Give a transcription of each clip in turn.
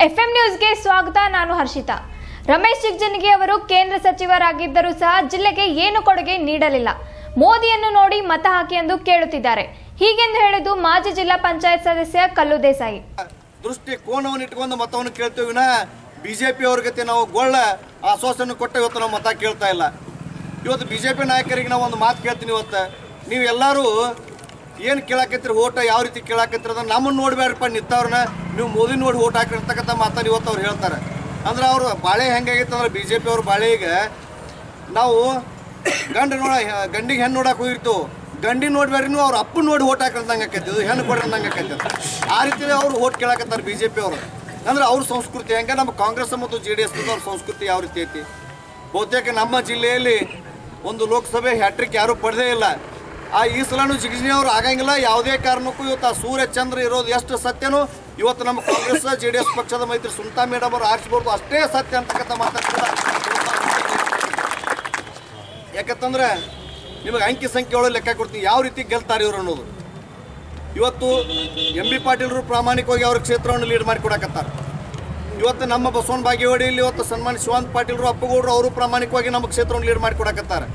FM ನ್ಯೂಸ್ಗೆ ಸ್ವಾಗತ. ನಾನು ಹರ್ಷಿತಾ. ರಮೇಶ್ ಜಿಗಜಿಣಗಿ ಅವರು ಕೇಂದ್ರ ಸಚಿವರಾಗಿದ್ದರೂ ಸಹ ಜಿಲ್ಲೆಗೆ ಏನು ಕೊಡುಗೆ ನೀಡಲಿಲ್ಲ. ಮೋದಿಯನ್ನು ನೋಡಿ ಮತ ಹಾಕಿ ಎಂದು ಕೇಳುತ್ತಿದ್ದಾರೆ. ಹೀಗೆಂದು ಹೇಳಿದ್ದು ಮಾಜಿ ಜಿಲ್ಲಾ ಪಂಚಾಯತ್ ಸದಸ್ಯ ಕಲ್ಲು ದೇಸಾಯಿ. ದೃಷ್ಟಿ ಕೋನವನ್ನು ಇಟ್ಕೊಂಡು ಮತವನ್ನು ಕೇಳ್ತೀವಿ ವಿನ ಬಿಜೆಪಿ ಅವ್ರ ಗತಿ ನಾವು ಗೊಳ್ಳ ಆಶ್ವಾಸನೆ ಕೊಟ್ಟು ಇವತ್ತು ನಾವು ಮತ ಕೇಳ್ತಾ ಇಲ್ಲ. ಇವತ್ತು ಬಿಜೆಪಿ ನಾಯಕರಿಗೆ ನಾವು ಒಂದು ಮಾತು ಕೇಳ್ತೀನಿ. ಇವತ್ತು ನೀವು ಎಲ್ಲರೂ ಏನು ಕೇಳಾಕತ್ತೀರಿ, ಓಟ ಯಾವ ರೀತಿ ಕೇಳಾಕತ್ತೀರಿ ಅದನ್ನು ನಮ್ಮನ್ನು ನೋಡ್ಬೇಡ್ರಪ್ಪ, ನಿಂತವ್ರನ್ನ ನೀವು ಮೋದಿ ನೋಡಿ ಓಟ್ ಹಾಕಿರ್ತಕ್ಕಂಥ ಮಾತನ್ನು ಇವತ್ತು ಅವ್ರು ಹೇಳ್ತಾರೆ. ಅಂದ್ರೆ ಅವರು ಬಾಳೆ ಹೆಂಗಾಗಿತ್ತು ಅಂದ್ರೆ ಬಿ ಜೆ ಪಿ ಅವ್ರ ಬಾಳೆಗೆ ನಾವು ಗಂಡಿಗೆ ಹೆಣ್ಣು ನೋಡಕ್ಕೆ ಹೋಗಿರ್ತೀವಿ, ಗಂಡಿ ನೋಡ್ಬೇಡ್ರಿ ನೀವು ಅವ್ರ ಅಪ್ಪನ ನೋಡಿ ಓಟ್ ಹಾಕಿದಂಗೆ ಆಕೈತಿ, ಇದು ಹೆಣ್ಣು ಕೊಡ್ರಿ ಅಂದಂಗೆ ಆಕೈತಿ. ಆ ರೀತಿ ಅವ್ರು ಓಟ್ ಕೇಳಾಕತ್ತಾರೆ ಬಿ ಜೆ ಪಿ ಅವರು. ಅಂದ್ರೆ ಅವ್ರ ಸಂಸ್ಕೃತಿ ಹೆಂಗೆ, ನಮ್ಮ ಕಾಂಗ್ರೆಸ್ ಮತ್ತು ಜೆ ಡಿ ಎಸ್ ಅವ್ರ ಸಂಸ್ಕೃತಿ ಯಾವ ರೀತಿ ಐತಿ. ಬಹುತೇಕ ನಮ್ಮ ಜಿಲ್ಲೆಯಲ್ಲಿ ಒಂದು ಲೋಕಸಭೆ ಹ್ಯಾಟ್ರಿಕ್ ಯಾರೂ ಪಡೆದೇ ಇಲ್ಲ. ಈ ಸಲನೂ ಜಿಗಜಿಣಗಿ ಅವರು ಆಗಂಗಿಲ್ಲ. ಯಾವುದೇ ಕಾರಣಕ್ಕೂ ಇವತ್ತು ಆ ಸೂರ್ಯ ಚಂದ್ರ ಇರೋದು ಎಷ್ಟು ಸತ್ಯನೋ ಇವತ್ತು ನಮ್ಮ ಕಾಂಗ್ರೆಸ್ ಜೆ ಡಿ ಎಸ್ ಪಕ್ಷದ ಮೈತ್ರಿ ಸುನೀತಾ ಮೇಡಮ್ ಅವರು ಆರಿಸ್ಬೋದು ಅಷ್ಟೇ ಸತ್ಯ ಅಂತಕ್ಕಂಥ ಮಾತಾಡ್ತಾರೆ. ಯಾಕಂತಂದ್ರೆ ನಿಮಗೆ ಅಂಕಿ ಸಂಖ್ಯೆ ಒಳಗೆ ಲೆಕ್ಕ ಕೊಡ್ತೀನಿ ಯಾವ ರೀತಿ ಗೆಲ್ತಾರೆ ಇವರು ಅನ್ನೋದು. ಇವತ್ತು ಎಂ ಬಿ ಪಾಟೀಲರು ಪ್ರಾಮಾಣಿಕವಾಗಿ ಅವ್ರ ಕ್ಷೇತ್ರವನ್ನು ಲೀಡ್ ಮಾಡಿ ಕೊಡಕತ್ತಾರೆ. ಇವತ್ತು ನಮ್ಮ ಬಸವನ ಬಾಗೇವಾಡಿಯಲ್ಲಿ ಇವತ್ತು ಸನ್ಮಾನ್ಯ ಶಿವಾನಂದ ಪಾಟೀಲರು ಅಪ್ಪಗೌಡರು ಅವರು ಪ್ರಾಮಾಣಿಕವಾಗಿ ನಮ್ಮ ಕ್ಷೇತ್ರವನ್ನು ಲೀಡ್ ಮಾಡಿ ಕೊಡಕತ್ತಾರೆ.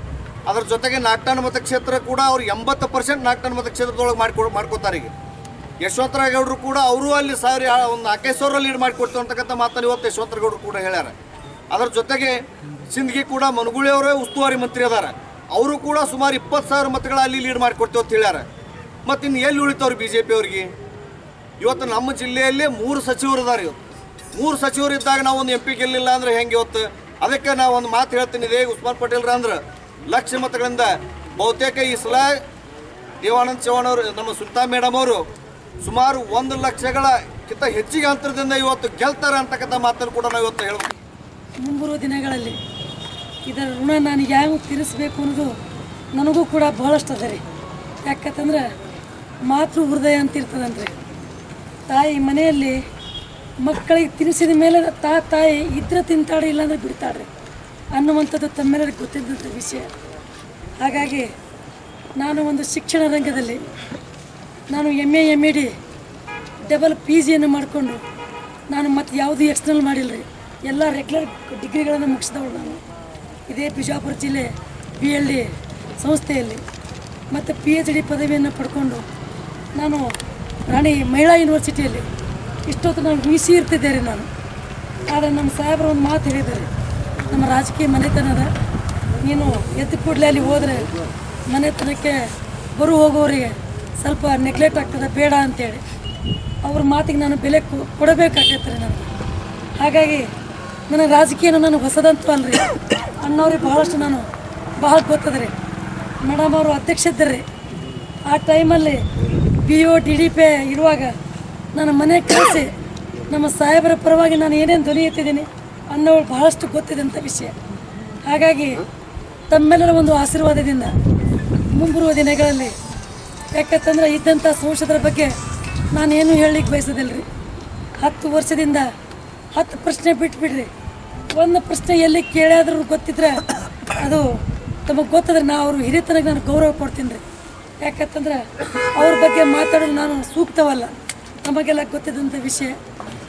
ಅದ್ರ ಜೊತೆಗೆ ನಾಲ್ಕು ಮತಕ್ಷೇತ್ರ ಕೂಡ ಅವ್ರು 80% ನಾಲ್ಕು ಮತಕ್ಷೇತ್ರದೊಳಗೆ ಮಾಡ್ಕೋತಾರೆ. ಈಗ ಯಶವಂತರಾಗೌಡರು ಕೂಡ ಅವರು ಅಲ್ಲಿ ಒಂದು 4,000 ಲೀಡ್ ಮಾಡಿಕೊಡ್ತೀವಿ ಅಂತಕ್ಕಂಥ ಮಾತನ್ನು ಇವತ್ತು ಯಶವಂತರಾಗೌಡರು ಕೂಡ ಹೇಳ್ಯಾರ. ಅದರ ಜೊತೆಗೆ ಸಿಂದಗಿ ಕೂಡ ಮನಗೂಳಿ ಅವರೇ ಉಸ್ತುವಾರಿ ಮಂತ್ರಿ ಅದಾರ, ಅವರು ಕೂಡ ಸುಮಾರು 20,000 ಮತಗಳ ಅಲ್ಲಿ ಲೀಡ್ ಮಾಡಿಕೊಡ್ತೀವಿ ಅಂತ ಹೇಳ್ಯಾರ. ಮತ್ತು ಇನ್ನು ಎಲ್ಲಿ ಉಳಿತವ್ರು ಬಿ ಜೆ ಪಿ ಅವ್ರಿಗೆ? ಇವತ್ತು ನಮ್ಮ ಜಿಲ್ಲೆಯಲ್ಲಿ 3 ಸಚಿವರು ಅದಾರ. ಇವತ್ತು 3 ಸಚಿವರು ಇದ್ದಾಗ ನಾವು ಒಂದು MP ಗೆಲ್ಲಿಲ್ಲ ಅಂದ್ರೆ ಹೆಂಗೆ ಇವತ್ತು? ಅದಕ್ಕೆ ನಾವು ಒಂದು ಮಾತು ಹೇಳ್ತೀನಿ, ಇದೇ ಉಸ್ಮಾನ್ ಪಟೇಲ್ರ ಅಂದ್ರೆ ಲಕ್ಷ ಮತಗಳಿಂದ ಬಹುತೇಕ ಈ ಸಲ ದೇವಾನಂದ ಚೌಹಾಣ್ ಅವರು ನಮ್ಮ ಸುನೀತಾ ಮೇಡಮ್ ಅವರು ಸುಮಾರು 1 ಲಕ್ಷಕ್ಕಿಂತ ಹೆಚ್ಚಿಗೆ ಅಂತರದಿಂದ ಇವತ್ತು ಗೆಲ್ತಾರೆ ಅಂತಕ್ಕಂಥ ಮಾತನ್ನು ಕೂಡ ನಾವು ಇವತ್ತು ಹೇಳ್ಬೋದು. ಮುಂಬರುವ ದಿನಗಳಲ್ಲಿ ಇದರ ಋಣ ನಾನು ಯಾವ ತೀರಿಸಬೇಕು ಅನ್ನೋದು ನನಗೂ ಕೂಡ ಬಹಳಷ್ಟು ಅದ ರೀ. ಯಾಕಂತಂದ್ರೆ ಮಾತೃ ಹೃದಯ ಅಂತ ಇರ್ತದಂದ್ರೆ ತಾಯಿ ಮನೆಯಲ್ಲಿ ಮಕ್ಕಳಿಗೆ ತಿನ್ನಿಸಿದ ಮೇಲೆ ತಾಯಿ ಇದ್ರೆ ತಿಂತಾಳೆ, ಇಲ್ಲಾಂದ್ರೆ ಬಿಡ್ತಾಳ್ರಿ ಅನ್ನುವಂಥದ್ದು ತಮ್ಮೆಲ್ಲರಿಗೆ ಗೊತ್ತಿದ್ದಂಥ ವಿಷಯ. ಹಾಗಾಗಿ ನಾನು ಒಂದು ಶಿಕ್ಷಣ ರಂಗದಲ್ಲಿ ನಾನು MA MED ಡಬಲ್ PGಯನ್ನು ಮಾಡಿಕೊಂಡು ನಾನು ಮತ್ತು ಯಾವುದೂ ಎಕ್ಸ್ಟರ್ನಲ್ ಮಾಡಿಲ್ಲ ರೀ. ಎಲ್ಲ ರೆಗ್ಯುಲರ್ ಡಿಗ್ರಿಗಳನ್ನು ಮುಗಿಸಿದವಳು ನಾನು ಇದೇ ಬಿಜಾಪುರ ಜಿಲ್ಲೆ BLD ಸಂಸ್ಥೆಯಲ್ಲಿ ಮತ್ತು PhD ಪದವಿಯನ್ನು ಪಡ್ಕೊಂಡು ನಾನು ರಾಣಿ ಮಹಿಳಾ ಯೂನಿವರ್ಸಿಟಿಯಲ್ಲಿ ಇಷ್ಟೊತ್ತು ನಾನು VC ಇರ್ತಿದ್ದೆ ರೀ ನಾನು. ಆದರೆ ನಮ್ಮ ಸಾಹೇಬರು ಒಂದು ಮಾತು ಹೇಳಿದ್ದಾರೆ, ನಮ್ಮ ರಾಜಕೀಯ ಮನೆತನದ ನೀನು ಎದ್ದು ಕೂಡಲೇ ಅಲ್ಲಿ ಹೋದರೆ ಮನೆತನಕ್ಕೆ ಬರು ಹೋಗೋರಿಗೆ ಸ್ವಲ್ಪ ನೆಗ್ಲೆಕ್ಟ್ ಆಗ್ತದೆ, ಬೇಡ ಅಂತೇಳಿ ಅವ್ರ ಮಾತಿಗೆ ನಾನು ಬೆಲೆ ಕೊಡಬೇಕಾಗತ್ತೆ ನನಗೆ. ಹಾಗಾಗಿ ನನ್ನ ರಾಜಕೀಯನ ನನಗೆ ಹೊಸದಂತೂ ಅಲ್ರಿ, ಅನ್ನೋರಿಗೆ ಬಹಳಷ್ಟು ನಾನು ಬಹಳ ಗೊತ್ತದ್ರಿ. ಮೇಡಮ್ ಅವರು ಅಧ್ಯಕ್ಷ ಇದ್ದರು ಆ ಟೈಮಲ್ಲಿ BO DDP ಇರುವಾಗ ನನ್ನ ಮನೆಗೆ ಕಳಿಸಿ ನಮ್ಮ ಸಾಹೇಬರ ಪರವಾಗಿ ನಾನು ಏನೇನು ಧ್ವನಿ ಎತ್ತಿದ್ದೀನಿ ಅನ್ನೋಳು ಬಹಳಷ್ಟು ಗೊತ್ತಿದ್ದಂಥ ವಿಷಯ. ಹಾಗಾಗಿ ತಮ್ಮೆಲ್ಲರ ಒಂದು ಆಶೀರ್ವಾದದಿಂದ ಮುಂಬರುವ ದಿನಗಳಲ್ಲಿ, ಯಾಕಂತಂದ್ರೆ ಇದ್ದಂಥ ಸಂಸದರ ಬಗ್ಗೆ ನಾನೇನು ಹೇಳಲಿಕ್ಕೆ ಬಯಸೋದಿಲ್ಲ ರೀ. 10 ವರ್ಷದಿಂದ 10 ಪ್ರಶ್ನೆ ಬಿಟ್ಬಿಡ್ರಿ, ಒಂದು ಪ್ರಶ್ನೆ ಎಲ್ಲಿ ಕೇಳಾದ್ರೂ ಗೊತ್ತಿದ್ರೆ ಅದು ತಮಗೆ ಗೊತ್ತಿದ್ರೆ ನಾವು ಅವ್ರ ಹಿರಿತನಕ್ಕೆ ನಾನು ಗೌರವ ಕೊಡ್ತೀನಿ ರೀ. ಯಾಕಂತಂದ್ರೆ ಅವ್ರ ಬಗ್ಗೆ ಮಾತಾಡೋದು ನಾನು ಸೂಕ್ತವಲ್ಲ, ನಮಗೆಲ್ಲ ಗೊತ್ತಿದ್ದಂಥ ವಿಷಯ.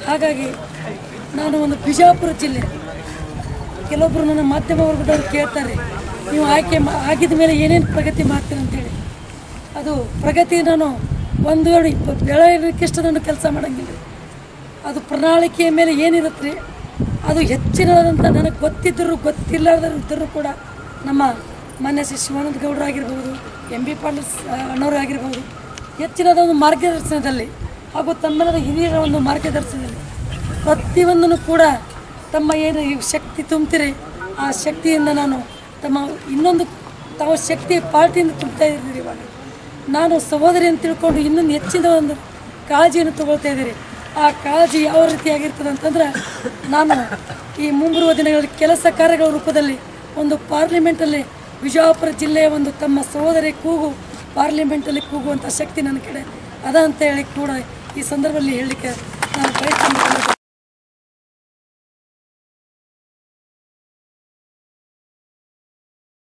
ಹಾಗಾಗಿ ನಾನು ಒಂದು ಬಿಜಾಪುರ ಜಿಲ್ಲೆ, ಕೆಲವೊಬ್ಬರು ನನ್ನ ಮಾಧ್ಯಮ ವರ್ಗದವ್ರು ಕೇಳ್ತಾರೆ ನೀವು ಆಗಿದ ಮೇಲೆ ಏನೇನು ಪ್ರಗತಿ ಮಾಡ್ತೀರಿ ಅಂತೇಳಿ. ಅದು ಪ್ರಗತಿ ನಾನು 1-2 ಬೆಳವಣಿಗೆಷ್ಟು ನಾನು ಕೆಲಸ ಮಾಡೋಂಗಿಲ್ಲ. ಅದು ಪ್ರಣಾಳಿಕೆಯ ಮೇಲೆ ಏನಿರುತ್ತೆ ರೀ, ಅದು ಹೆಚ್ಚಿನದಂತ ನನಗೆ ಗೊತ್ತಿದ್ದರೂ ಗೊತ್ತಿಲ್ಲದಿದ್ದರೂ ಕೂಡ ನಮ್ಮ ಮಾನ್ಯ ಶ್ರೀ ಶಿವಾನಂದ ಗೌಡರು ಆಗಿರ್ಬೋದು, MB ಪಾಟೀಲ್ ಅಣ್ಣವರು ಆಗಿರ್ಬೋದು, ಹೆಚ್ಚಿನದ ಒಂದು ಮಾರ್ಗದರ್ಶನದಲ್ಲಿ ಹಾಗೂ ತಮ್ಮೆಲ್ಲರ ಹಿರಿಯರ ಒಂದು ಮಾರ್ಗದರ್ಶನದಲ್ಲಿ ಪ್ರತಿಯೊಂದನ್ನು ಕೂಡ ತಮ್ಮ ಏನು ಶಕ್ತಿ ತುಂಬ್ತೀರಿ ಆ ಶಕ್ತಿಯಿಂದ ನಾನು ಇನ್ನೊಂದು ತಾವು ಶಕ್ತಿ ಪಾರ್ಟಿಯಿಂದ ತುಂಬ್ತಾ ಇದ್ದೀರಿ. ಇವಾಗ ನಾನು ಸಹೋದರಿ ಅಂತ ತಿಳ್ಕೊಂಡು ಇನ್ನೊಂದು ಹೆಚ್ಚಿನ ಒಂದು ಕಾಳಜಿಯನ್ನು ತಗೊಳ್ತಾ ಇದ್ದೀರಿ. ಆ ಕಾಳಜಿ ಯಾವ ರೀತಿಯಾಗಿರ್ತದೆ ಅಂತಂದ್ರೆ ನಾನು ಈ ಮುಂಬರುವ ದಿನಗಳಲ್ಲಿ ಕೆಲಸ ಕಾರ್ಯಗಳ ರೂಪದಲ್ಲಿ ಒಂದು ಪಾರ್ಲಿಮೆಂಟಲ್ಲಿ ಬಿಜಾಪುರ ಜಿಲ್ಲೆಯ ಒಂದು ತಮ್ಮ ಸಹೋದರಿ ಕೂಗು ಪಾರ್ಲಿಮೆಂಟಲ್ಲಿ ಕೂಗುವಂಥ ಶಕ್ತಿ ನನ್ನ ಕಡೆ ಅದ ಅಂತ ಹೇಳಿ ಕೂಡ ಈ ಸಂದರ್ಭದಲ್ಲಿ ಹೇಳಲಿಕ್ಕೆ ನಾನು ಪ್ರಯತ್ನ